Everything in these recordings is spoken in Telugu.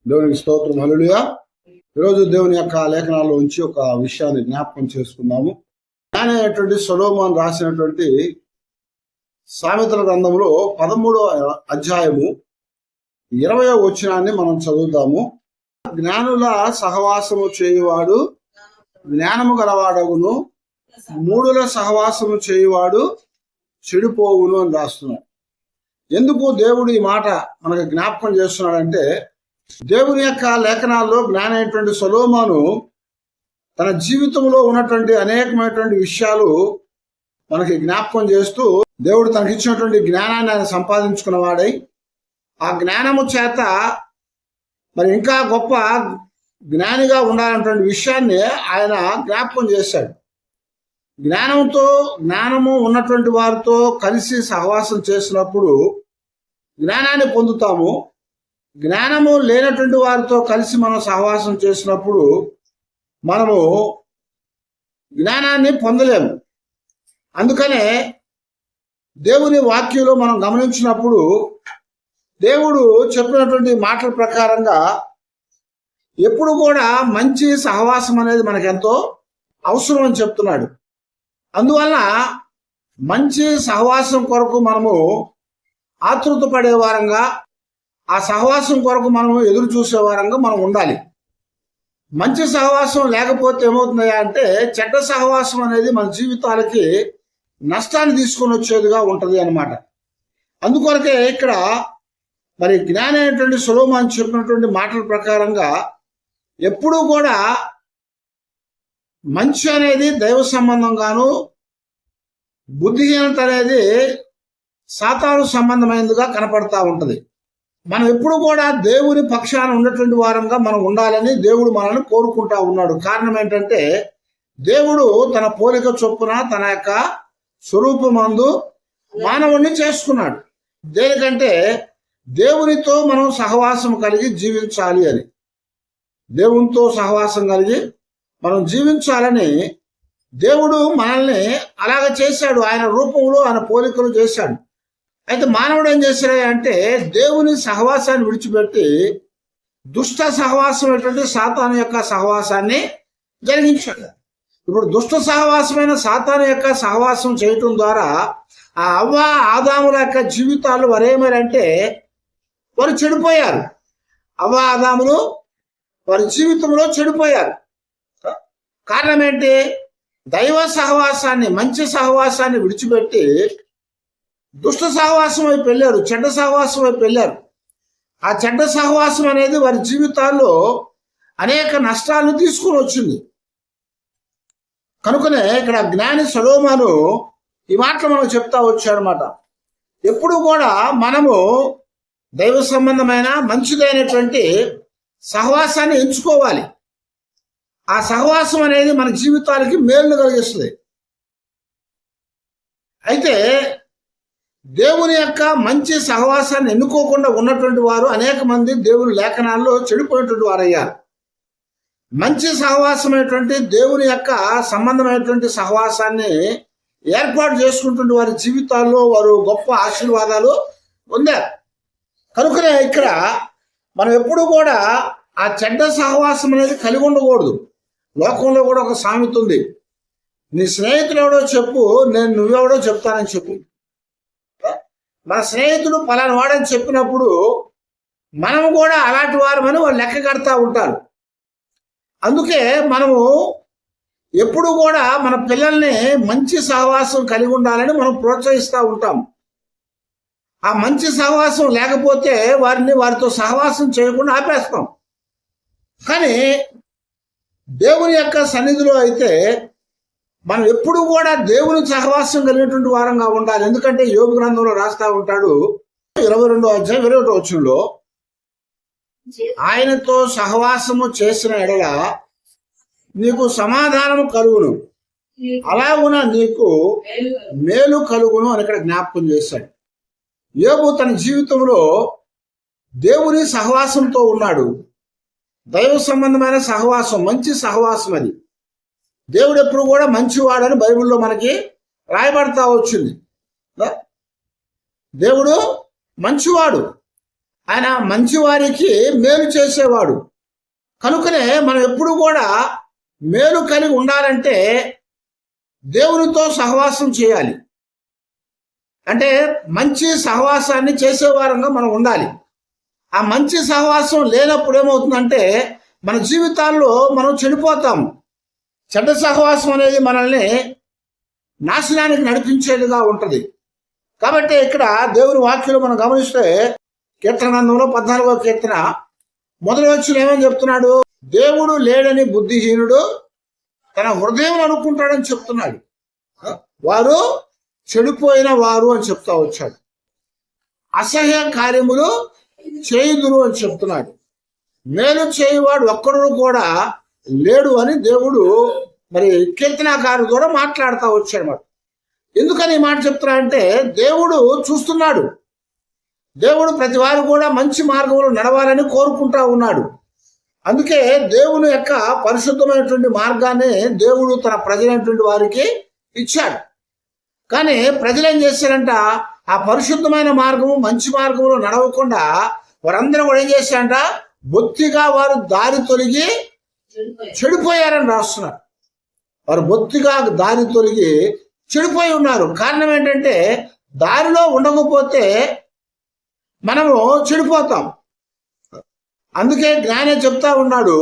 దేవునికి స్తోత్రం. హల్లెలూయా. ఈరోజు దేవుని యొక్క లేఖనాల్లో ఉంచి ఒక విషయాన్ని జ్ఞాపకం చేసుకుందాము. జ్ఞాని అయినటువంటి సొలొమోను రాసినటువంటి సామెతల గ్రంథంలో 13వ అధ్యాయము 20వ వచనాన్ని మనం చదువుతాము. జ్ఞానుల సహవాసము చేయువాడు జ్ఞానము గలవాడగును, మూడుల సహవాసము చేయువాడు చెడిపోవును అని రాస్తున్నాడు. ఎందుకు దేవుడు ఈ మాట మనకు జ్ఞాపకం చేస్తున్నాడంటే, దేవుని యొక్క లేఖనాల్లో జ్ఞాని అయినటువంటి సొలొమోను తన జీవితంలో ఉన్నటువంటి అనేకమైనటువంటి విషయాలు మనకి జ్ఞాపకం చేస్తూ, దేవుడు తనకి ఇచ్చినటువంటి జ్ఞానాన్ని ఆయన సంపాదించుకున్నవాడై ఆ జ్ఞానము చేత మరి ఇంకా గొప్ప జ్ఞానిగా ఉండాలన్నటువంటి విషయాన్ని ఆయన జ్ఞాపకం చేశాడు. జ్ఞానము ఉన్నటువంటి వారితో కలిసి సహవాసం చేసినప్పుడు జ్ఞానాన్ని పొందుతాము. జ్ఞానము లేనటువంటి వారితో కలిసి మనం సహవాసం చేసినప్పుడు మనము జ్ఞానాన్ని పొందలేము. అందుకనే దేవుని వాక్యంలో మనం గమనించినప్పుడు దేవుడు చెప్పినటువంటి మాటల ప్రకారంగా ఎప్పుడు కూడా మంచి సహవాసం అనేది మనకెంతో అవసరం అని చెప్తున్నాడు. అందువల్ల మంచి సహవాసం కొరకు మనము ఆతృత పడే వారంగా, ఆ సహవాసం కొరకు మనము ఎదురు చూసే వారంగా మనం ఉండాలి. మంచి సహవాసం లేకపోతే ఏమవుతుంది అంటే, చెడ్డ సహవాసం అనేది మన జీవితాలకి నష్టాన్ని తీసుకొని వచ్చేదిగా ఉంటుంది అన్నమాట. అందుకొరకే ఇక్కడ మరి జ్ఞాని అయినటువంటి సొలొమోను చెప్పినటువంటి మాటల ప్రకారంగా ఎప్పుడూ కూడా మంచి అనేది దైవ సంబంధంగాను, బుద్ధిహీనత అనేది సాతాను సంబంధమైనదిగా కనపడతా ఉంటది. మనం ఎప్పుడు కూడా దేవుని పక్షాన ఉన్నటువంటి వారంగా మనం ఉండాలని దేవుడు మనల్ని కోరుకుంటా ఉన్నాడు. కారణం ఏంటంటే, దేవుడు తన పోలిక చొప్పున తన యొక్క స్వరూపమందు మానవుణ్ణి చేసుకున్నాడు. దేనికంటే దేవునితో మనం సహవాసం కలిగి జీవించాలి అని, దేవునితో సహవాసం కలిగి మనం జీవించాలని దేవుడు మనల్ని అలాగ చేశాడు. ఆయన రూపంలో ఆయన పోలికలు చేశాడు. అయితే మానవుడు ఏం చేశాడు అంటే, దేవుని సహవాసాన్ని విడిచిపెట్టి దుష్ట సహవాసం ఏంటంటే సాతాను యొక్క సహవాసాన్ని జరిగించాడు. ఇప్పుడు దుష్ట సహవాసమైన సాతాను యొక్క సహవాసం చేయటం ద్వారా ఆ అవ్వ ఆదాముల యొక్క జీవితాలు వరేమరంటే వారు చెడిపోయారు. అవ్వ ఆదాములు వారి జీవితంలో చెడిపోయారు. కారణం ఏంటి? దైవ సహవాసాన్ని, మంచి సహవాసాన్ని విడిచిపెట్టి దుష్ట సహవాసం వైపు వెళ్ళారు, చెడ్డ సహవాసం వైపు వెళ్ళారు. ఆ చెడ్డ సహవాసం అనేది వారి జీవితాల్లో అనేక నష్టాలను తీసుకుని వచ్చింది. కనుకనే ఇక్కడ జ్ఞాని సొలొమోను ఈ మాటలు మనకు చెప్తా వచ్చాడనమాట. ఎప్పుడు కూడా మనము దైవ సంబంధమైన మంచిదైనటువంటి సహవాసాన్ని ఎంచుకోవాలి. ఆ సహవాసం అనేది మన జీవితాలకి మేలు కలిగిస్తుంది. అయితే దేవుని యొక్క మంచి సహవాసాన్ని ఎన్నుకోకుండా ఉన్నటువంటి వారు అనేక మంది దేవుని లేఖనాల్లో చెడిపోయినటువంటి వారయ్యారు. మంచి సహవాసమైనటువంటి దేవుని యొక్క సంబంధమైనటువంటి సహవాసాన్ని ఏర్పాటు చేసుకుంటున్న వారి జీవితాల్లో వారు గొప్ప ఆశీర్వాదాలు పొందారు. కనుకనే ఇక్కడ మనం ఎప్పుడు కూడా ఆ చెడ్డ సహవాసం అనేది కలిగి ఉండకూడదు. లోకంలో కూడా ఒక సామెత ఉంది, నీ స్నేహితుడు ఎవడో చెప్పు, నేను నువ్వెవడో చెప్తానని చెప్పు. మన స్నేహితుడు పలానా వాడని చెప్పినప్పుడు మనం కూడా అలాంటి వారమని వాళ్ళు లెక్క కడతా ఉంటారు. అందుకే మనము ఎప్పుడు కూడా మన పిల్లల్ని మంచి సహవాసం కలిగి ఉండాలని మనం ప్రోత్సహిస్తూ ఉంటాం. ఆ మంచి సహవాసం లేకపోతే వారితో సహవాసం చేయకుండా ఆపేస్తాం. కానీ దేవుని యొక్క సన్నిధిలో అయితే మనం ఎప్పుడు కూడా దేవుని సహవాసం కలిగినటువంటి వారంగా ఉండాలి. ఎందుకంటే యోబు గ్రంథంలో రాస్తా ఉంటాడు, 22వ అధ్యాయం 21వ వచనంలో, ఆయనతో సహవాసము చేసిన ఎడల నీకు సమాధానము కలుగును, అలాగున నీకు మేలు కలుగును అని ఇక్కడ జ్ఞాపకం చేశాడు. యోబు తన జీవితంలో దేవుని సహవాసంతో ఉన్నాడు. దైవ సంబంధమైన సహవాసం, మంచి సహవాసం అది. దేవుడు ఎప్పుడు కూడా మంచివాడని బైబిల్లో మనకి రాయబడతా వచ్చింది. దేవుడు మంచివాడు. ఆయన మంచి వారికి మేలు చేసేవాడు. కనుకనే మనం ఎప్పుడు కూడా మేలు కలిగి ఉండాలంటే దేవునితో సహవాసం చేయాలి. అంటే మంచి సహవాసాన్ని చేసేవారంగా మనం ఉండాలి. ఆ మంచి సహవాసం లేనప్పుడు ఏమవుతుందంటే మన జీవితాల్లో మనం చెడిపోతాము. చెడ్డ సహవాసం అనేది మనల్ని నాశనానికి నడిపించేదిగా ఉంటుంది. కాబట్టి ఇక్కడ దేవుని వాక్యంలో మనం గమనిస్తే కీర్తన గ్రంథంలో 14వ కీర్తన మొదటి వచ్చిన ఏమని చెప్తున్నాడు? దేవుడు లేడని బుద్ధిహీనుడు తన హృదయం అనుకుంటాడని చెప్తున్నాడు. వారు చెడిపోయిన వారు అని చెప్తా వచ్చాడు. అసహ్య కార్యములు చేయుదురు అని చెప్తున్నాడు. మేలు చేయువాడు ఒక్కడు కూడా లేడు అని దేవుడు మరి కీర్తనాకారు ద్వారా మాట్లాడుతూ వచ్చాడు అన్నమాట. ఎందుకని ఈ మాట చెప్తున్నా అంటే దేవుడు చూస్తున్నాడు. దేవుడు ప్రతి వారు కూడా మంచి మార్గంలో నడవాలని కోరుకుంటా ఉన్నాడు. అందుకే దేవుని యొక్క పరిశుద్ధమైనటువంటి మార్గాన్ని దేవుడు తన ప్రజలైనటువంటి వారికి ఇచ్చాడు. కానీ ప్రజలు ఏం చేశారంట? ఆ పరిశుద్ధమైన మార్గము మంచి మార్గంలో నడవకుండా వారందరూ కూడా ఏం చేశారంట? బొత్తిగా వారు దారి తొలగి చెడిపోయారని రాస్తున్నారు. వారు బొత్తిగా దారి తొలగి చెడిపోయి ఉన్నారు. కారణం ఏంటంటే దారిలో ఉండకపోతే మనము చెడిపోతాం. అందుకే జ్ఞానే చెప్తా ఉన్నాడు,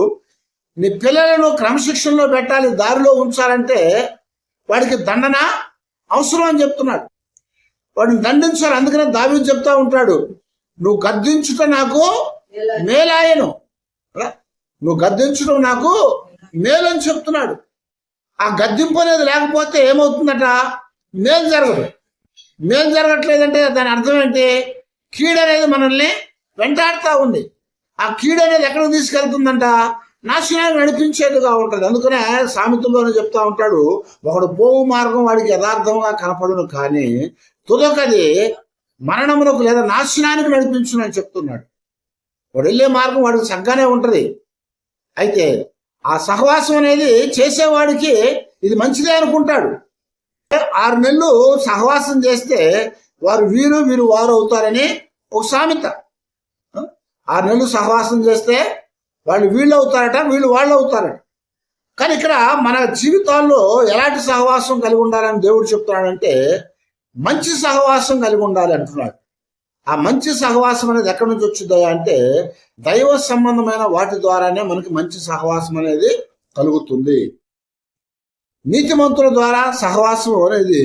నీ పిల్లలను క్రమశిక్షణలో పెట్టాలి, దారిలో ఉంచాలంటే వాడికి దండన అవసరం అని చెప్తున్నాడు. వాడిని దండించాలి. అందుకనే దావీదు చెప్తా ఉంటాడు, నువ్వు గద్దించుట నాకు మేలాయను, నువ్వు గద్దించడం నాకు మేలని చెప్తున్నాడు. ఆ గద్దింపు అనేది లేకపోతే ఏమవుతుందట? మేలు జరగదు. మేలు జరగట్లేదంటే దాని అర్థం ఏంటి? కీడు అనేది మనల్ని వెంటాడుతూ ఉంది. ఆ కీడు అనేది ఎక్కడికి తీసుకెళ్తుందంట? నాశనాన్ని నడిపించేదిగా ఉంటుంది. అందుకనే సామెతల్లోనే చెప్తా ఉంటాడు, ఒకడు పోవు మార్గం వాడికి యథార్థంగా కనపడును, కానీ తుదకది మరణమునకు లేదా నాశనానికి నడిపించును అని చెప్తున్నాడు. వాడు వెళ్ళే మార్గం వాడికి సగ్గానే ఉంటుంది. అయితే ఆ సహవాసం అనేది చేసేవాడికి ఇది మంచిదే అనుకుంటాడు. 6 నెలలు సహవాసం చేస్తే వారు వీరు వారు అవుతారని ఒక సామెత. 6 నెలలు సహవాసం చేస్తే వాళ్ళు వీళ్ళు అవుతారట, వీళ్ళు వాళ్ళు అవుతారట. కానీ ఇక్కడ మన జీవితాల్లో ఎలాంటి సహవాసం కలిగి ఉండాలని దేవుడు చెప్తున్నాడంటే మంచి సహవాసం కలిగి ఉండాలి అంటున్నాడు. ఆ మంచి సహవాసం అనేది ఎక్కడి నుంచి వచ్చిందా అంటే దైవ సంబంధమైన వాటి ద్వారానే మనకి మంచి సహవాసం అనేది కలుగుతుంది. నీతిమంతుల ద్వారా సహవాసం అనేది,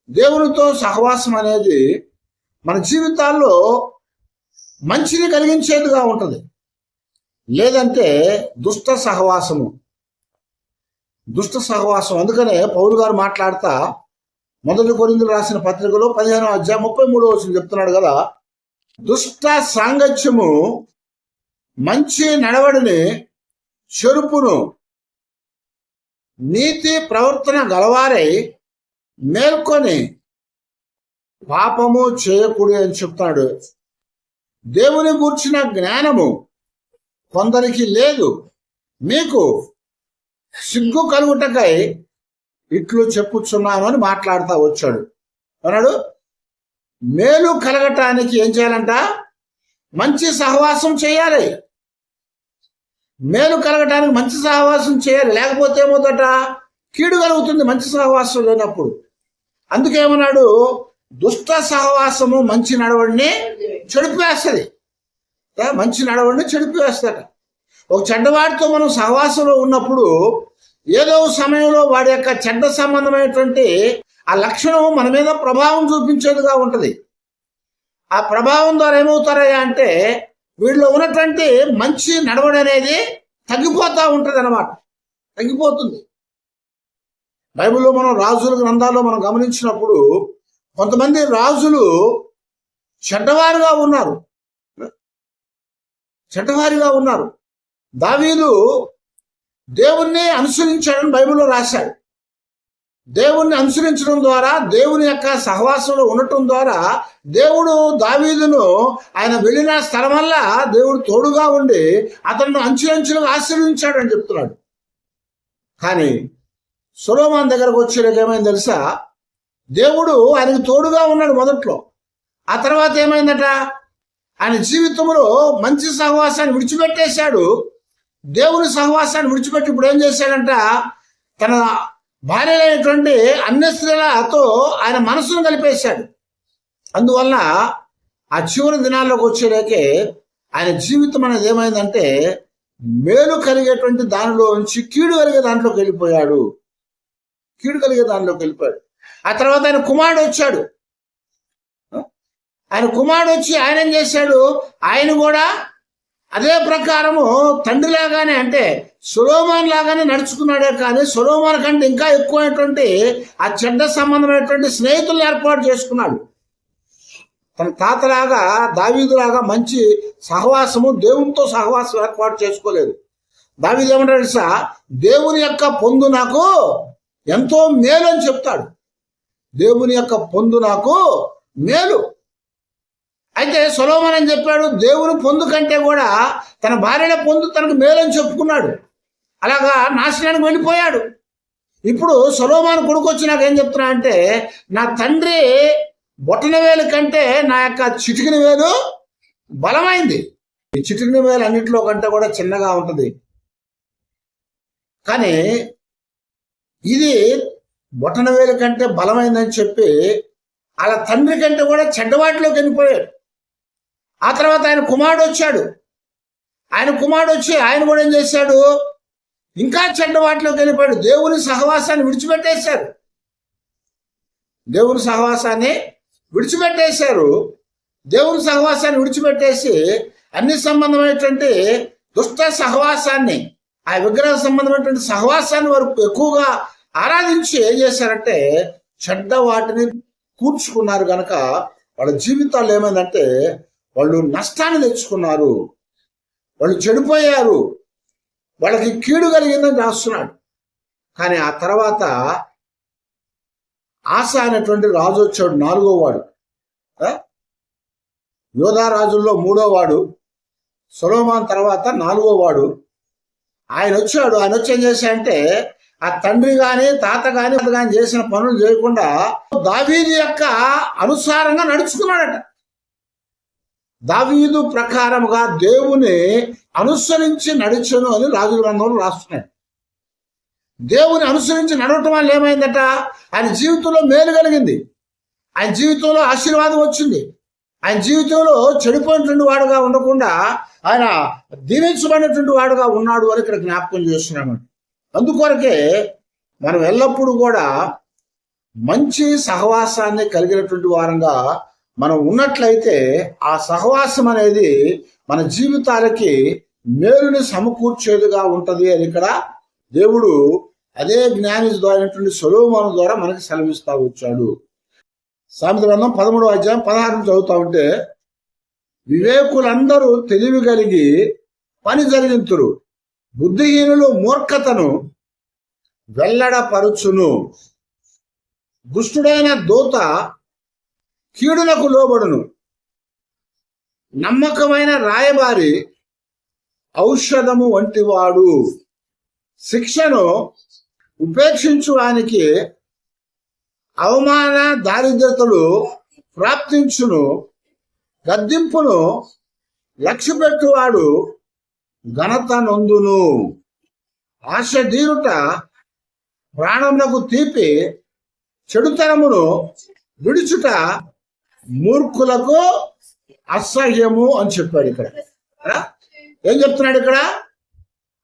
దేవునితో సహవాసం అనేది మన జీవితాల్లో మంచిని కలిగించేదిగా ఉంటుంది. లేదంటే దుష్ట సహవాసం. అందుకనే పౌలు గారు మాట్లాడుతా 1 కొరింథీయులకు రాసిన పత్రికలో 15వ అధ్యాయం 33వ వచనం చెప్తున్నాడు కదా, దుష్ట సాంగత్యము మంచి నడవడిని చెరుపును, నీతి ప్రవర్తన గలవారై మేల్కొని పాపము చేయకూడదు అని చెప్తాడు. దేవుని గూర్చిన జ్ఞానము కొందరికి లేదు, మీకు సిగ్గు కలుగుటకై ఇట్లు చెప్పుచున్నాను అని మాట్లాడుతూ వచ్చాడు. అన్నాడు, మేలు కలగటానికి ఏం చేయాలంట? మంచి సహవాసం చేయాలి. మేలు కలగటానికి మంచి సహవాసం చేయాలి. లేకపోతే ఏమవుతుందట? కీడు కలుగుతుంది మంచి సహవాసం లేనప్పుడు. అందుకేమన్నాడు? దుష్ట సహవాసము మంచి నడవడిని చెడిపివేస్తుంది. మంచి నడవడిని చెడిపివేస్తాట. ఒక చెడ్డవాడితో మనం సహవాసంలో ఉన్నప్పుడు ఏదో సమయంలో వాడి యొక్క చెడ్డ సంబంధమైనటువంటి ఆ లక్షణం మన మీద ప్రభావం చూపించేదిగా ఉంటుంది. ఆ ప్రభావం ద్వారా ఏమవుతారయ్యా అంటే వీళ్ళలో ఉన్నటువంటి మంచి నడవడి అనేది తగ్గిపోతూ ఉంటుంది అన్నమాట. తగ్గిపోతుంది. బైబిల్లో మనం రాజుల గ్రంథాల్లో మనం గమనించినప్పుడు కొంతమంది రాజులు చెడ్డవారుగా ఉన్నారు. దావీదు దేవుణ్ణి అనుసరించాడని బైబిల్లో రాశాడు. దేవుణ్ణి అనుసరించడం ద్వారా, దేవుని యొక్క సహవాసంలో ఉండటం ద్వారా దేవుడు దావీదును ఆయన వెళ్ళిన స్థలం వల్ల దేవుడు తోడుగా ఉండి అతను అంచెలుగా ఆశీర్వదించాడని చెప్తున్నాడు. కానీ సొలొమోను దగ్గరకు వచ్చేటప్పుడు ఏమైంది తెలుసా? దేవుడు ఆయనకు తోడుగా ఉన్నాడు మొదట్లో. ఆ తర్వాత ఏమైందట? ఆయన జీవితంలో మంచి సహవాసాన్ని విడిచిపెట్టేశాడు. దేవుని సహవాసాన్ని విడిచిపెట్టి ఇప్పుడు ఏం చేశాడంట, తన భార్యలైనటువంటి అన్య స్త్రీలతో ఆయన మనసును కలిపేశాడు. అందువలన ఆ చివరి దినాల్లోకి వచ్చేలేకే ఆయన జీవితం అనేది ఏమైందంటే మేలు కలిగేటువంటి దానిలో నుంచి కీడు కలిగే దాంట్లోకి వెళ్ళిపోయాడు. ఆ తర్వాత ఆయన కుమారుడు వచ్చాడు. ఆయన ఏం చేశాడు, ఆయన కూడా అదే ప్రకారము తండ్రిలాగానే, అంటే సొలొమోను లాగానే నడుచుకున్నాడే కానీ సొలొమోను కంటే ఇంకా ఎక్కువైనటువంటి ఆ చెడ్డ సంబంధమైనటువంటి స్నేహితులను ఏర్పాటు చేసుకున్నాడు. తన తాతలాగా దావీదులాగా మంచి సహవాసము, దేవునితో సహవాసం ఏర్పాటు చేసుకోలేదు. దావీదు ఏమంటాడు తెలుసా, దేవుని యొక్క పొందు నాకు ఎంతో మేలు అని చెప్తాడు. దేవుని యొక్క పొందు నాకు మేలు. అయితే సొలొమోను అని చెప్పాడు, దేవుని పొందు కంటే కూడా తన భార్యల పొందు తనకు మేలని చెప్పుకున్నాడు. అలాగా నాశనానికి వెళ్ళిపోయాడు. ఇప్పుడు సొలొమోను కొడుకు వచ్చి నాకు ఏం చెప్తున్నా అంటే, నా తండ్రి బొటన వేలు కంటే నా యొక్క చిటికిన వేలు బలమైంది. ఈ చిటికిన వేలు అన్నింటిలో కంటే కూడా చిన్నగా ఉంటుంది, కానీ ఇది బొటన వేలు కంటే బలమైందని చెప్పి అలా తండ్రి కంటే కూడా చెడ్డవాటిలోకి వెళ్ళిపోయాడు. ఆ తర్వాత ఆయన కుమారుడు వచ్చాడు. ఆయన కూడా ఏం చేశాడు, ఇంకా చెడ్డవాటిలోకి వెళ్ళిపోయాడు. దేవుని సహవాసాన్ని విడిచిపెట్టేశారు. దేవుని సహవాసాన్ని విడిచిపెట్టేసి అన్ని సంబంధమైనటువంటి దుష్ట సహవాసాన్ని, ఆ విగ్రహ సంబంధమైనటువంటి సహవాసాన్ని వారు ఎక్కువగా ఆరాధించి ఏం చేశారంటే చెడ్డ వాటిని కూర్చుకున్నారు. కనుక వాళ్ళ జీవితాలు ఏమైందంటే వాళ్ళు నష్టాన్ని తెచ్చుకున్నారు, వాళ్ళు చెడిపోయారు, వాళ్ళకి కీడు కలిగిందని రాస్తున్నాడు. కానీ ఆ తర్వాత ఆస అనేటువంటి రాజు వచ్చాడు, 4వ వాడు. యోధా రాజుల్లో 3వ వాడు, సొలొమోను తర్వాత 4వ వాడు. ఆయన వచ్చి ఏం చేశాడంటే ఆ తండ్రి గాని తాత గాని చేసిన పనులు చేయకుండా దావీదు యొక్క అనుసారంగా నడుచుకున్నాడట. దావీదు ప్రకారముగా దేవుని అనుసరించి నడిచెను అని రాజుల గ్రంథంలో రాస్తున్నాడు. దేవుని అనుసరించి నడవటం వల్ల ఏమైందట, ఆయన జీవితంలో మేలు కలిగింది, ఆయన జీవితంలో ఆశీర్వాదం వచ్చింది, ఆయన జీవితంలో చెడిపోయినటువంటి వాడుగా ఉండకుండా ఆయన దీవించబడినటువంటి వాడుగా ఉన్నాడు అని ఇక్కడ జ్ఞాపకం చేస్తున్నాడు. అందుకొరకే మనం ఎల్లప్పుడూ కూడా మంచి సహవాసాన్ని కలిగినటువంటి వారంగా మనం ఉన్నట్లయితే ఆ సహవాసం అనేది మన జీవితాలకి మేలుని సమకూర్చేదిగా ఉంటది అని ఇక్కడ దేవుడు అదే జ్ఞాని అయినటువంటి సొలొమోను ద్వారా మనకి సెలవిస్తా వచ్చాడు. సామెతల గ్రంథం 13వ అధ్యాయం 16 చదువుతా ఉంటే, వివేకులందరూ తెలివి కలిగి పని జరిగింతురు, బుద్ధిహీనులు మూర్ఖతను వెల్లడపరుచును, దుష్టుడైన దూత కీడులకు లోబడును, నమ్మకమైన రాయబారి ఔషధము వంటివాడు, శిక్షను ఉపేక్షించువానికి అవమాన దారిద్రతలు ప్రాప్తించును, గద్దింపును లక్ష్యపెట్టువాడు ఘనత నొందును, ఆశ దీరుట ప్రాణమునకు తీపి, చెడుతనమును విడుచుట మూర్ఖులకు అసహ్యము అని చెప్పాడు. ఇక్కడ ఏం చెప్తున్నాడు, ఇక్కడ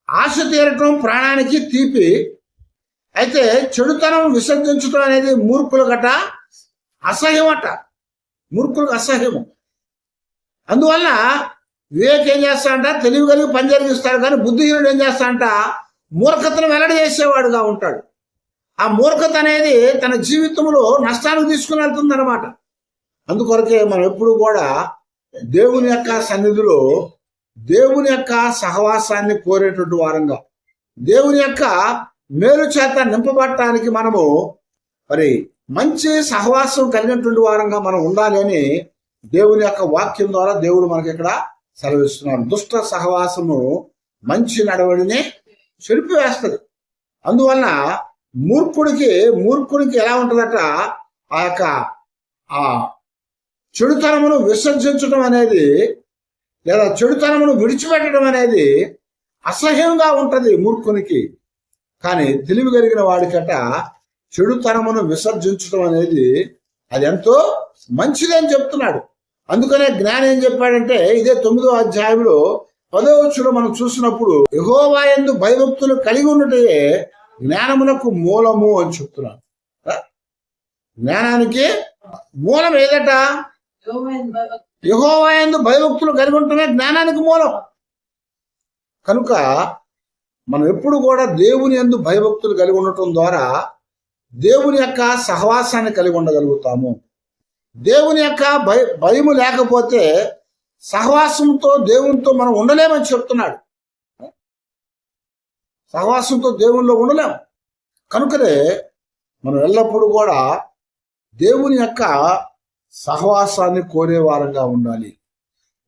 ఆశ తీరటం ప్రాణానికి తీపి, అయితే చెడుతనం విసర్జించడం అనేది మూర్ఖుల గట అసహ్యం అట, మూర్ఖులకు అసహ్యము. అందువల్ల వివేక్ ఏం చేస్తాడంట, తెలివి కలిగి పని జరిగిస్తాడు, కానీ బుద్ధిహీనుడు ఏం చేస్తాడంట, మూర్ఖతను వెల్లడి చేసేవాడుగా ఉంటాడు. ఆ మూర్ఖత అనేది తన జీవితంలో నష్టానికి తీసుకుని వెళ్తుంది అనమాట. అందుకొరకే మనం ఎప్పుడు కూడా దేవుని యొక్క సన్నిధిలో దేవుని యొక్క సహవాసాన్ని కోరేటువంటి వారంగా, దేవుని యొక్క మేలు చేత నింపబడటానికి మనము మరి మంచి సహవాసం కలిగినటువంటి వారంగా మనం ఉండాలి అని దేవుని యొక్క వాక్యం ద్వారా దేవుడు మనకి ఇక్కడ సెలవిస్తున్నాడు. దుష్ట సహవాసము మంచి నడవడిని చెరిపివేస్తుంది. అందువలన మూర్ఖుడికి ఎలా ఉంటుందట, ఆ యొక్క ఆ చెడుతనమును విసర్జించడం అనేది లేదా చెడుతనమును విడిచిపెట్టడం అనేది అసహ్యంగా ఉంటది మూర్ఖునికి. కానీ తెలివి కలిగిన వాడికట చెడుతనమును విసర్జించడం అనేది అది ఎంతో మంచిదని చెప్తున్నాడు. అందుకనే జ్ఞాని ఏం చెప్పాడంటే ఇదే 9వ అధ్యాయంలో 10వ వచనంలో మనం చూసినప్పుడు యెహోవా యందు భయభక్తులు కలిగి ఉన్నటే జ్ఞానమునకు మూలము అని చెప్తున్నాడు. జ్ఞానానికి మూలం ఏదట? యెహోవా యందు భయభక్తులు కలిగి ఉండటమే జ్ఞానానికి మూలం. కనుక మనం ఎప్పుడు కూడా దేవుని యందు భయభక్తులు కలిగి ఉండటం ద్వారా దేవుని యొక్క సహవాసాన్ని కలిగి ఉండగలుగుతాము. దేవుని యొక్క భయము లేకపోతే సహవాసంతో దేవునితో మనం ఉండలేమని చెప్తున్నాడు. సహవాసంతో దేవునిలో ఉండలేం. కనుకనే మనం ఎల్లప్పుడూ కూడా దేవుని యొక్క సహవాసాన్ని కోరే వారంగా ఉండాలి.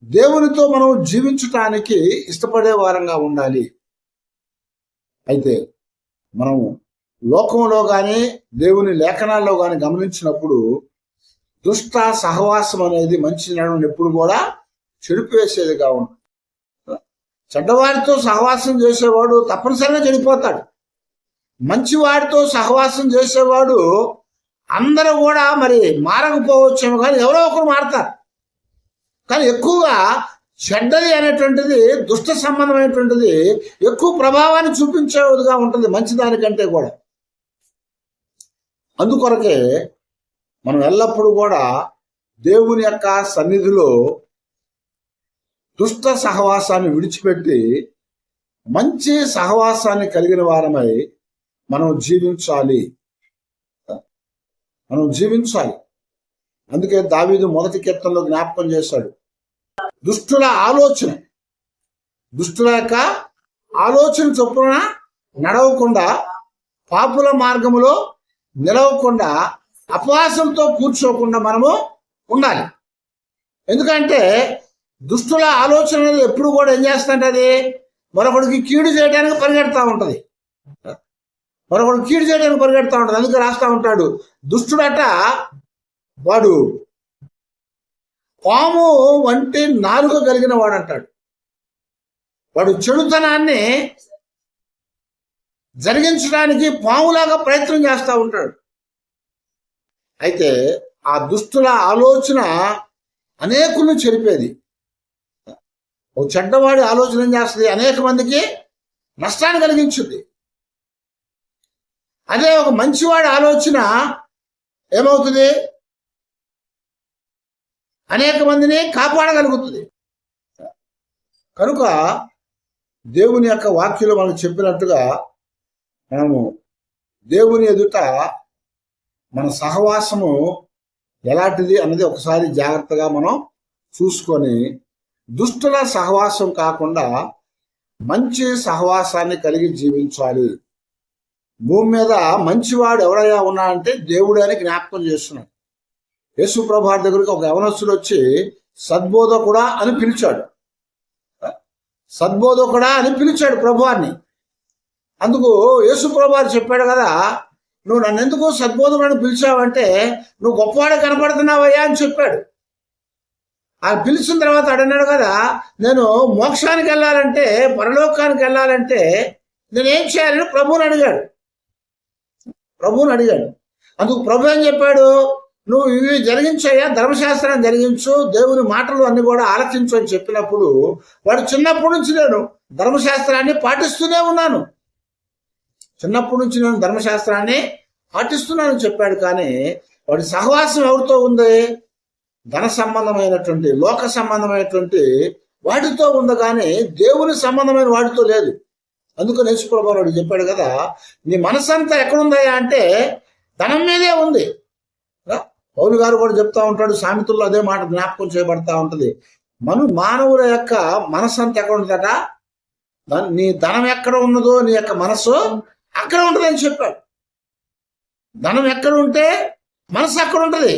దేవునితో మనం జీవించటానికి ఇష్టపడే వారంగా ఉండాలి. అయితే మనం లోకంలో కానీ దేవుని లేఖనాల్లో కానీ గమనించినప్పుడు దుష్ట సహవాసం అనేది మంచి నడవని ఎప్పుడు కూడా చెడిపేసేదిగా ఉంటుంది. చెడ్డవాడితో సహవాసం చేసేవాడు తప్పనిసరిగా చెడిపోతాడు. మంచివాడితో సహవాసం చేసేవాడు అందరూ కూడా మరి మారకపోవచ్చేమో కానీ ఎవరో ఒకరు మారతారు. కానీ ఎక్కువగా చెడ్డది అనేటువంటిది దుష్ట సంబంధమైనటువంటిది ఎక్కువ ప్రభావాన్ని చూపించేదిగా ఉంటుంది మంచిదానికంటే కూడా. అందుకొరకే మనం ఎల్లప్పుడూ కూడా దేవుని యొక్క సన్నిధిలో దుష్ట సహవాసాన్ని విడిచిపెట్టి మంచి సహవాసాన్ని కలిగిన వారమై మనం జీవించాలి. అందుకే దావీదు మొదటి కీర్తనలో జ్ఞాపకం చేశాడు, దుష్టుల యొక్క ఆలోచన చొప్పున నడవకుండా, పాపుల మార్గములో నిలవకుండా, అపవాసంతో కూర్చోకుండా మనము ఉండాలి. ఎందుకంటే దుష్టుల ఆలోచన అనేది ఎప్పుడు కూడా ఏం చేస్తుంటే అది మరొకడికి కీడు చేయడానికి పరిగెడతా ఉంటది. అందుకే రాస్తా ఉంటాడు, దుష్టుడట వాడు పాము వంటి నాలుక కలిగిన వాడు అంటాడు. వాడు చెడుతనాన్ని జరిగించడానికి పాములాగా ప్రయత్నం చేస్తూ ఉంటాడు. అయితే ఆ దుష్టుల ఆలోచన అనేకులను చెరిపేది. ఓ చెడ్డవాడి ఆలోచన ఏం చేస్తుంది? అనేక మందికి నష్టాన్ని కలిగించుద్ది. అదే ఒక మంచివాడి ఆలోచన ఏమవుతుంది? అనేక మందిని కాపాడగలుగుతుంది. కనుక దేవుని యొక్క వాక్యంలో మనం చెప్పినట్టుగా మనము దేవుని ఎదుట మన సహవాసము ఎలాంటిది అన్నది ఒకసారి జాగ్రత్తగా మనం చూసుకొని దుష్టుల సహవాసం కాకుండా మంచి సహవాసాన్ని కలిగి జీవించాలి. భూమి మీద మంచివాడు ఎవరైనా ఉన్నా అంటే దేవుడు అని జ్ఞాపకం చేస్తున్నాడు. యేసు ప్రభు దగ్గరికి ఒక యవనస్తుడు వచ్చి సద్బోధకుడా అని పిలిచాడు ప్రభువాన్ని. అందుకు యేసు ప్రభు చెప్పాడు కదా, నువ్వు నన్ను ఎందుకు సద్బోధకుడు పిలిచావంటే నువ్వు గొప్పవాడే కనపడుతున్నావయ్యా అని చెప్పాడు. ఆ పిలిచిన తర్వాత అడన్నాడు కదా, నేను మోక్షానికి వెళ్ళాలంటే, పరలోకానికి వెళ్ళాలంటే నేనేం చేయాలని ప్రభువుని అడిగాడు. అందుకు ప్రభు ఏం చెప్పాడు, నువ్వు ఇవి జరిగించయ్యా, ధర్మశాస్త్రాన్ని జరిగించు, దేవుని మాటలు అన్ని కూడా ఆలకించు అని చెప్పినప్పుడు వాడు చిన్నప్పటి నుంచి నేను ధర్మశాస్త్రాన్ని పాటిస్తూనే ఉన్నాను, చెప్పాడు. కానీ వాడి సహవాసం ఎవరితో ఉంది? ధన సంబంధమైనటువంటి, లోక సంబంధమైనటువంటి వాటితో ఉంది, కానీ దేవుని సంబంధమైన వాటితో లేదు. అందుకని యేసుప్రభువు చెప్పాడు కదా, నీ మనసంతా ఎక్కడుందయ్యా అంటే ధనం మీదే ఉంది. పౌలు గారు కూడా చెప్తా ఉంటాడు, సామెతల్లో అదే మాట జ్ఞాపకం చేయబడతా ఉంటది. మానవుల యొక్క మనసంతా ఎక్కడ ఉంటుందట? నీ ధనం ఎక్కడ ఉన్నదో నీ యొక్క మనసు అక్కడ ఉంటుందని చెప్పాడు. ధనం ఎక్కడ ఉంటే మనసు అక్కడ ఉంటుంది.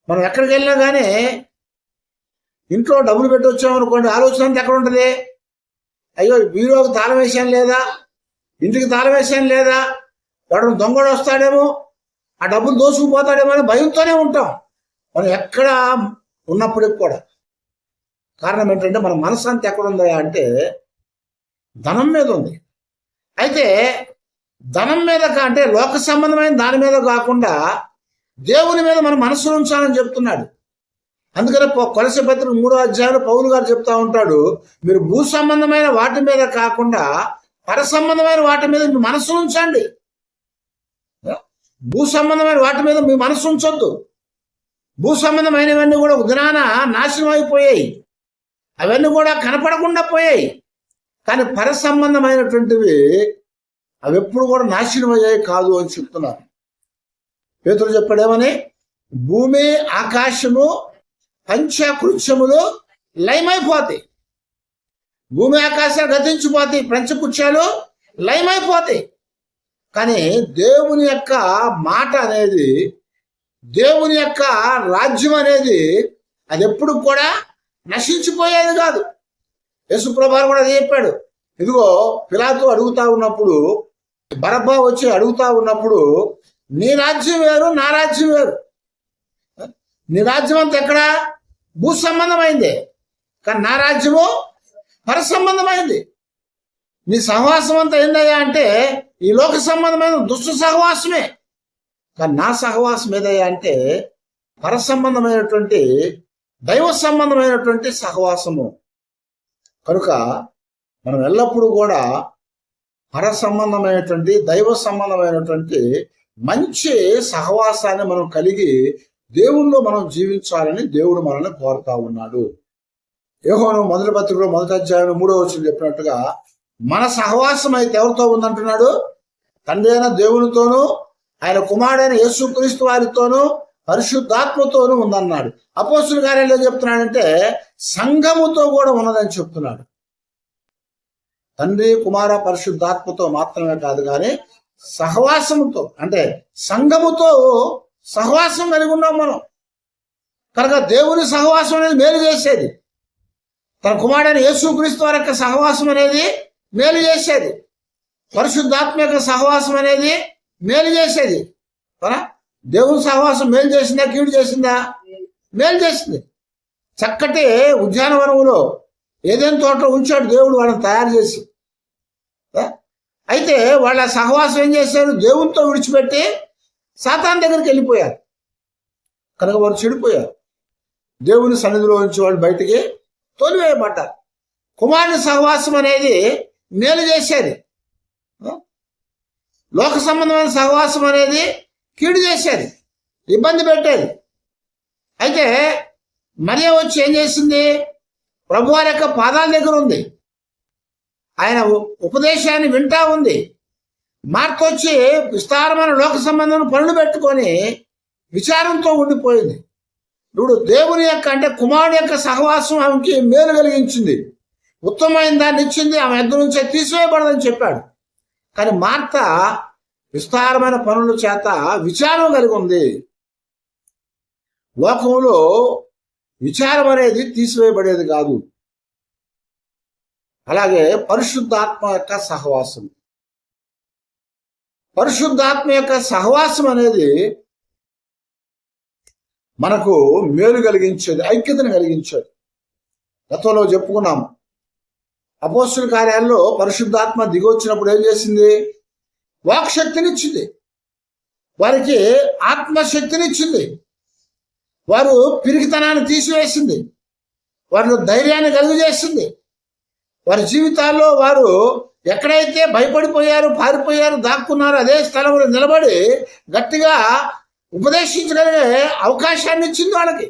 మనం ఎక్కడికి వెళ్ళినా కానీ ఇంట్లో డబ్బులు పెట్టి వచ్చామనుకోండి, ఆలోచన అంతా ఎక్కడ ఉంటుంది? అయ్యో బీరోకి తాళం వేసాను లేదా, ఇంటికి తాళం వేసాను లేదా, వాడు దొంగడు వస్తాడేమో, ఆ డబ్బులు దోసుకుపోతాడేమో అని భయంతోనే ఉంటాం మనం ఎక్కడ ఉన్నప్పటికి కూడా. కారణం ఏంటంటే మన మనసు అంతా ఎక్కడుందా అంటే ధనం మీద ఉంది. అయితే ధనం మీద అంటే లోక సంబంధమైన దాని మీద కాకుండా దేవుని మీద మన మనసును ఉంచాలని చెప్తున్నాడు. అందుకనే కొలస్సీ పత్రిక 3వ అధ్యాయంలో పౌలు గారు చెప్తా ఉంటాడు, మీరు భూ సంబంధమైన వాటి మీద కాకుండా పర సంబంధమైన వాటి మీద మీ మనసు ఉంచండి. భూ సంబంధమైన వాటి మీద మీ మనసు ఉంచొద్దు. భూ సంబంధమైనవన్నీ కూడా ఉదరాన నాశనం అయిపోయాయి, అవన్నీ కూడా కనపడకుండా పోయాయి. కానీ పర సంబంధమైనటువంటివి అవి ఎప్పుడు కూడా నాశనం అయ్యాయి కాదు అని చెప్తున్నారు. పేతురు చెప్పాడేమని, భూమి ఆకాశము పంచకృత్యములు లయమైపోతాయి. భూమి ఆకాశాలు గతించిపోతాయి, పంచకృత్యాలు లయమైపోతాయి. కానీ దేవుని యొక్క మాట అనేది, దేవుని యొక్క రాజ్యం అనేది అది ఎప్పుడు కూడా నశించిపోయేది కాదు. యేసుప్రభువు కూడా అది చెప్పాడు. ఇదిగో పిలాతు అడుగుతా ఉన్నప్పుడు, బరబ్బా వచ్చి అడుగుతా ఉన్నప్పుడు, నీ రాజ్యం వేరు నా రాజ్యం వేరు. నీ రాజ్యం అంతా ఎక్కడ భూ సంబంధమైంది, కానీ నా రాజ్యము పర సంబంధమైంది. నీ సహవాసం అంతా ఏందయ్యా అంటే ఈ లోక సంబంధమైన దుష్ట సహవాసమే, కానీ నా సహవాసం ఏదయ్యా అంటే పర సంబంధమైనటువంటి దైవ సంబంధమైనటువంటి సహవాసము. కనుక మనం ఎల్లప్పుడూ కూడా పర సంబంధమైనటువంటి దైవ సంబంధమైనటువంటి మంచి సహవాసాన్ని మనం కలిగి దేవుల్లో మనం జీవించాలని దేవుడు మనల్ని కోరుతా ఉన్నాడు. యోహాను 1వ పత్రికలో 1వ అధ్యాయం 3వ వచనం చెప్పినట్టుగా మన సహవాసం అయితే ఎవరితో ఉందంటున్నాడు, తండ్రి అయిన దేవునితోనూ ఆయన కుమారుడైన యేసుక్రీస్తు వారితోనూ పరిశుద్ధాత్మతోనూ ఉందన్నాడు. అపోస్తుల కార్యాలయం ఏం చెప్తున్నాడంటే సంఘముతో కూడా ఉన్నదని చెప్తున్నాడు. తండ్రి కుమార పరిశుద్ధాత్మతో మాత్రమే కాదు కానీ సహవాసముతో అంటే సంఘముతో సహవాసం కలిగి ఉన్నాం మనం. కనుక దేవుని సహవాసం అనేది మేలు చేసేది, తన కుమారుడైన యేసుక్రీస్తు వారి యొక్క సహవాసం అనేది మేలు చేసేది, పరిశుద్ధాత్మ యొక్క సహవాసం అనేది మేలు చేసేది. కదా, దేవుని సహవాసం మేలు చేసిందా కీడు చేసిందా? మేలు చేసింది. చక్కటి ఉద్యానవనంలో ఏదైనా తోటలో ఉంచాడు దేవుడు వాళ్ళని తయారు చేసి. అయితే వాళ్ళ సహవాసం ఏం చేశారు, దేవునితో విడిచిపెట్టి సాతాను దగ్గరికి వెళ్ళిపోయారు. కనుక వారు చెడిపోయారు. దేవుని సన్నిధిలో నుంచి వాళ్ళు బయటికి తోలివేయబడ్డారు. కుమారుని సహవాసం అనేది మేలు చేసేది, లోక సంబంధమైన సహవాసం అనేది కీడు చేసేది, ఇబ్బంది పెట్టేది. అయితే మరియ వచ్చి ఏం చేసింది, ప్రభువారి యొక్క పాదాల దగ్గర ఉంది, ఆయన ఉపదేశాన్ని వింటా ఉంది. మార్త వచ్చి విస్తారమైన లోక సంబంధం పనులు పెట్టుకొని విచారంతో ఉండిపోయింది. ఇప్పుడు దేవుని యొక్క అంటే కుమారుడు యొక్క సహవాసం ఆమెకి మేలు కలిగించింది, ఉత్తమమైన దాన్ని ఇచ్చింది, ఆమె ఎద్దు నుంచే తీసివేయబడదని చెప్పాడు. కానీ మార్త విస్తారమైన పనుల చేత విచారం కలిగి ఉంది. లోకంలో విచారం అనేది తీసివేయబడేది కాదు. అలాగే పరిశుద్ధాత్మ యొక్క సహవాసం, పరిశుద్ధాత్మ యొక్క సహవాసం అనేది మనకు మేలు కలిగించేది, ఐక్యతను కలిగించేది. గతంలో చెప్పుకున్నాం, అపోస్తుల కార్యాల్లో పరిశుద్ధాత్మ దిగొచ్చినప్పుడు ఏం చేసింది, వాక్శక్తినిచ్చింది, వారికి ఆత్మశక్తినిచ్చింది, వారు పిరికితనాన్ని తీసివేసింది, వారిలో ధైర్యాన్ని కలుగజేసింది. వారి జీవితాల్లో వారు ఎక్కడైతే భయపడిపోయారు, పారిపోయారు, దాక్కున్నారు, అదే స్థలంలో నిలబడి గట్టిగా ఉపదేశించగలిగే అవకాశాన్ని ఇచ్చింది వాళ్ళకి.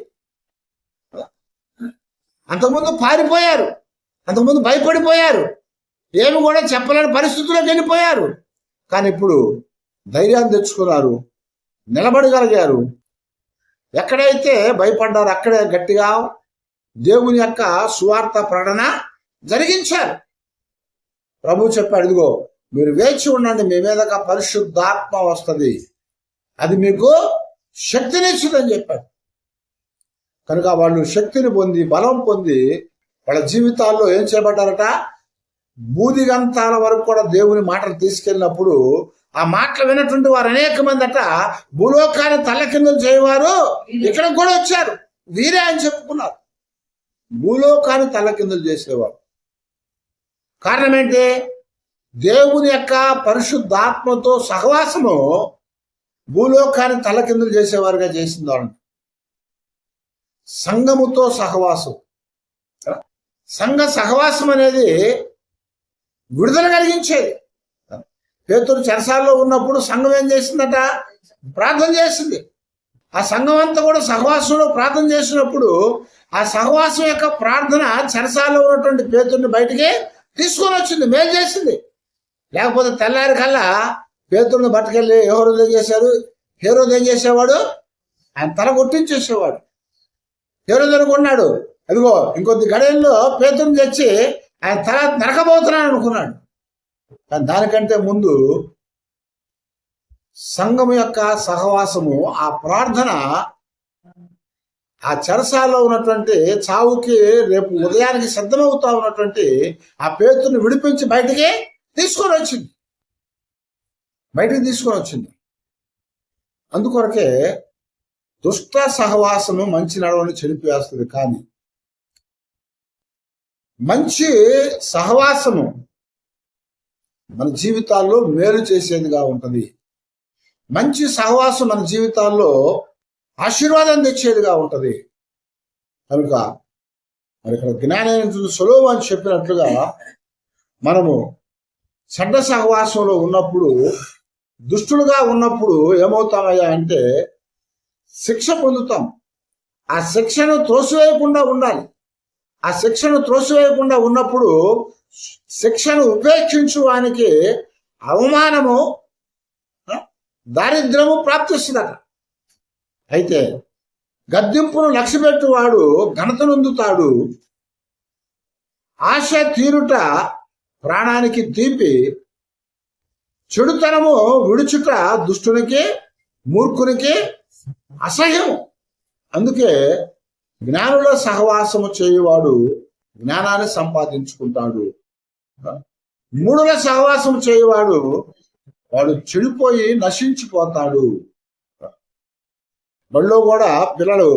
అంతకుముందు పారిపోయారు, అంతకుముందు భయపడిపోయారు, ఏమి కూడా చెప్పలేని పరిస్థితుల్లోకి వెళ్ళిపోయారు. కానీ ఇప్పుడు ధైర్యాన్ని తెచ్చుకున్నారు, నిలబడగలిగారు. ఎక్కడైతే భయపడ్డారో అక్కడే గట్టిగా దేవుని యొక్క సువార్త ప్రకటన జరిగించారు. ప్రభు చెప్పాడు, ఇదిగో మీరు వేచి ఉండండి, మీ మీదగా పరిశుద్ధాత్మ వస్తుంది, అది మీకు శక్తినిచ్చుదని చెప్పాడు. కనుక వాళ్ళు శక్తిని పొంది బలం పొంది వాళ్ళ జీవితాల్లో ఏం చేయబడ్డారట, బూదిగంతాల వరకు కూడా దేవుని మాటలు తీసుకెళ్ళినప్పుడు ఆ మాటలు వినటువంటి వారు అనేక మంది అట భూలోకాన్ని తల్లకిందులు చేయవారు ఇక్కడ కూడా వచ్చారు, వీరే అని చెప్పుకున్నారు. భూలోకాన్ని తలకిందులు చేసేవాడు. కారణం ఏంటి? దేవుని యొక్క పరిశుద్ధాత్మతో సహవాసము భూలోకాన్ని తలకిందులు చేసేవారుగా చేసింది వాళ్ళని. సంఘముతో సహవాసం, సంఘ సహవాసం అనేది విడుదల కలిగించేది. పేతురు చెరసాల్లో ఉన్నప్పుడు సంఘం ఏం చేసిందట? ప్రార్థన చేసింది. ఆ సంఘం అంతా కూడా సహవాసంలో ప్రార్థన చేసినప్పుడు ఆ సహవాసం యొక్క ప్రార్థన చెరసాల్లో ఉన్నటువంటి పేతుర్ని బయటికి తీసుకొని వచ్చింది, మేలు చేసింది. లేకపోతే తెల్లారి కల్లా పేతుర్ని పట్టుకెళ్ళి హేరోదు ఏం చేశారు? హేరోదు ఏం చేసేవాడు? ఆయన తల కొట్టించేసేవాడు. హేరోదు అనుకున్నాడు, అదిగో ఇంకొద్ది గడియల్లో పేతుర్ని తెచ్చి ఆయన తల నరకబోతున్నాను అనుకున్నాడు. కానీ దానికంటే ముందు సంఘం యొక్క సహవాసము, ఆ ప్రార్థన ఆ చెరసాల్లో ఉన్నటువంటి చావుకి రేపు ఉదయానికి సిద్ధమవుతా ఉన్నటువంటి ఆ పేతుని విడిపించి బయటికి తీసుకొని వచ్చింది. అందుకొరకే దుష్ట సహవాసము మంచి నడవని చెరిపివేస్తుంది, కానీ మంచి సహవాసము మన జీవితాల్లో మేలు చేసేదిగా ఉంటుంది. మంచి సహవాసం మన జీవితాల్లో ఆశీర్వాదం తెచ్చేదిగా ఉంటుంది. కనుక మరి ఇక్కడ జ్ఞానేంద్రుడు సొలొమోను చెప్పినట్లుగా మనము చెడ్డ సహవాసంలో ఉన్నప్పుడు, దుష్టులుగా ఉన్నప్పుడు ఏమవుతామయ్యా అంటే శిక్ష పొందుతాం. ఆ శిక్షను త్రోసివేయకుండా ఉండాలి. ఆ శిక్షను త్రోసివేయకుండా ఉన్నప్పుడు శిక్షను ఉపేక్షించు వానికి అవమానము, దారిద్ర్యము ప్రాప్తిస్తుందట. అయితే గద్దింపును లక్ష్యపెట్టువాడు ఘనత నొందుతాడు. ఆశ తీరుట ప్రాణానికి తీపి, చెడుతనము విడుచుట దుష్టునికి మూర్ఖునికి అసహ్యము. అందుకే జ్ఞానుల సహవాసము చేయువాడు జ్ఞానాన్ని సంపాదించుకుంటాడు. మూడుల సహవాసం చేయువాడు వాడు చెడిపోయి నశించిపోతాడు. బడిలో కూడా పిల్లలు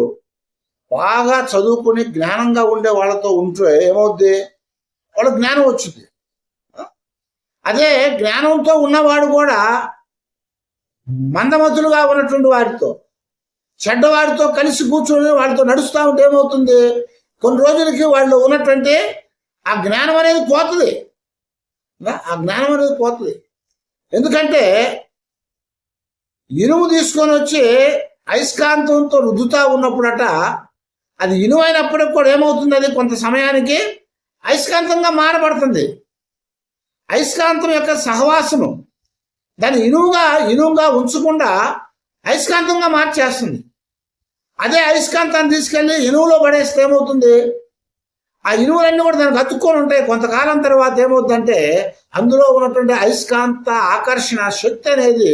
బాగా చదువుకుని జ్ఞానంగా ఉండే వాళ్ళతో ఉంటే ఏమవుద్ది? వాళ్ళ జ్ఞానం వచ్చింది. అదే జ్ఞానంతో ఉన్నవాడు కూడా మందమతులుగా ఉన్నటువంటి వారితో, చెడ్డవాడితో కలిసి కూర్చొని వాళ్ళతో నడుస్తూ ఉంటే ఏమవుతుంది? కొన్ని రోజులకి వాళ్ళు ఉన్నటువంటి ఆ జ్ఞానం అనేది పోతుంది. ఎందుకంటే ఇనుము తీసుకొని వచ్చి అయస్కాంతంతో రుద్దుతా ఉన్నప్పుడట, అది ఇనుము అయినప్పటికి కూడా ఏమవుతుంది? అది కొంత సమయానికి అయస్కాంతంగా మారబడుతుంది. అయస్కాంతం యొక్క సహవాసము దాన్ని ఇనుముగా ఉంచకుండా అయస్కాంతంగా మార్చేస్తుంది. అదే అయస్కాంతాన్ని తీసుకెళ్ళి ఇనుములో పడేస్తే ఏమవుతుంది? ఆ ఇనుములన్నీ కూడా దానికి అతుక్కొని ఉంటాయి. కొంతకాలం తర్వాత ఏమవుతుందంటే అందులో ఉన్నటువంటి అయస్కాంత ఆకర్షణ శక్తి అనేది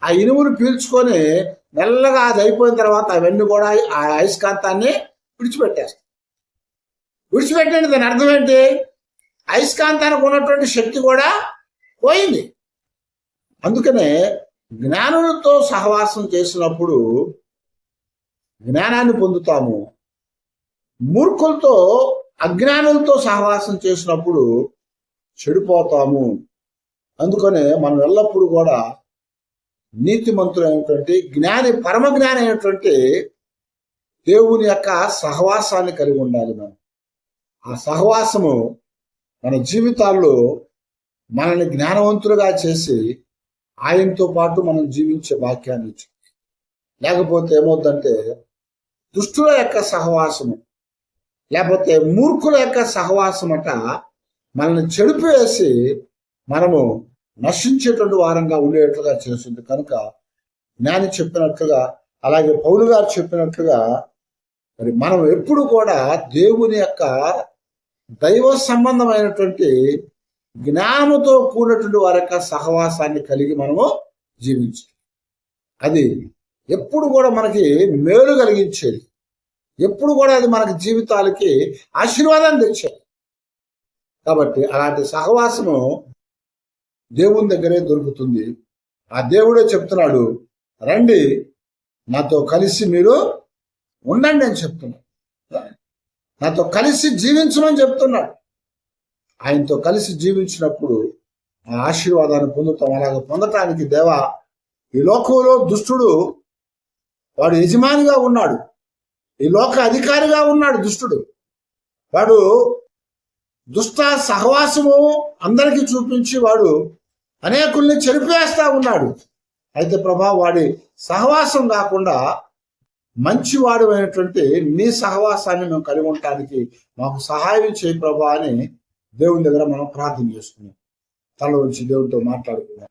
ఆ ఇనుమును పీల్చుకొని మెల్లగా అది అయిపోయిన తర్వాత అవన్నీ కూడా ఆ అయస్కాంతాన్ని విడిచిపెట్టండి. దాని అర్థం ఏంటి? అయస్కాంతానికి ఉన్నటువంటి శక్తి కూడా పోయింది. అందుకనే జ్ఞానులతో సహవాసం చేసినప్పుడు జ్ఞానాన్ని పొందుతాము. మూర్ఖులతో, అజ్ఞానులతో సహవాసం చేసినప్పుడు చెడిపోతాము. అందుకనే మనం ఎల్లప్పుడూ కూడా నీతిమంతులైనటువంటి జ్ఞాని, పరమజ్ఞాని అయినటువంటి దేవుని యొక్క సహవాసాన్ని కలిగి ఉండాలి. మనం ఆ సహవాసము మన జీవితాల్లో మనల్ని జ్ఞానవంతులుగా చేసి ఆయనతో పాటు మనం జీవించే భాగ్యాన్ని ఇచ్చింది. లేకపోతే ఏమవుతుందంటే దుష్టుల యొక్క సహవాసము లేకపోతే మూర్ఖుల యొక్క సహవాసం అట మనల్ని చెడిపివేసి మనము నశించేటువంటి వారంగా ఉండేట్లుగా చేస్తుంది. కనుక జ్ఞాని చెప్పినట్లుగా, అలాగే పౌలు గారు చెప్పినట్లుగా మరి మనం ఎప్పుడు కూడా దేవుని యొక్క దైవ సంబంధమైనటువంటి జ్ఞానముతో కూడినటువంటి వారి యొక్క సహవాసాన్ని కలిగి మనము జీవించాలి. అది ఎప్పుడు కూడా మనకి మేలు కలిగించేది, ఎప్పుడు కూడా అది మనకి జీవితాలకి ఆశీర్వాదాన్ని తెచ్చేది. కాబట్టి అలాంటి సహవాసము దేవుని దగ్గరే దొరుకుతుంది. ఆ దేవుడే చెప్తున్నాడు, రండి నాతో కలిసి మీరు ఉండండి అని చెప్తున్నాడు. నాతో కలిసి జీవించమని చెప్తున్నాడు. ఆయనతో కలిసి జీవించినప్పుడు ఆ ఆశీర్వాదాన్ని పొందుతాం. అలాగే పొందటానికి దేవా, ఈ లోకంలో దుష్టుడు వాడు యజమానిగా ఉన్నాడు, ఈ లోక అధికారిగా ఉన్నాడు దుష్టుడు. వాడు దుష్ట సహవాసము అందరికీ చూపించి వాడు అనేకుల్ని చెరిపేస్తా ఉన్నాడు. అయితే ప్రభా, వాడి సహవాసం కాకుండా మంచివాడు అయినటువంటి నీ సహవాసాన్ని మేము కలిగి ఉండటానికి మాకు సహాయం చేయి ప్రభా అని దేవుని దగ్గర మనం ప్రార్థన చేసుకున్నాం. తల ఉంచి దేవునితో మాట్లాడుకున్నాం.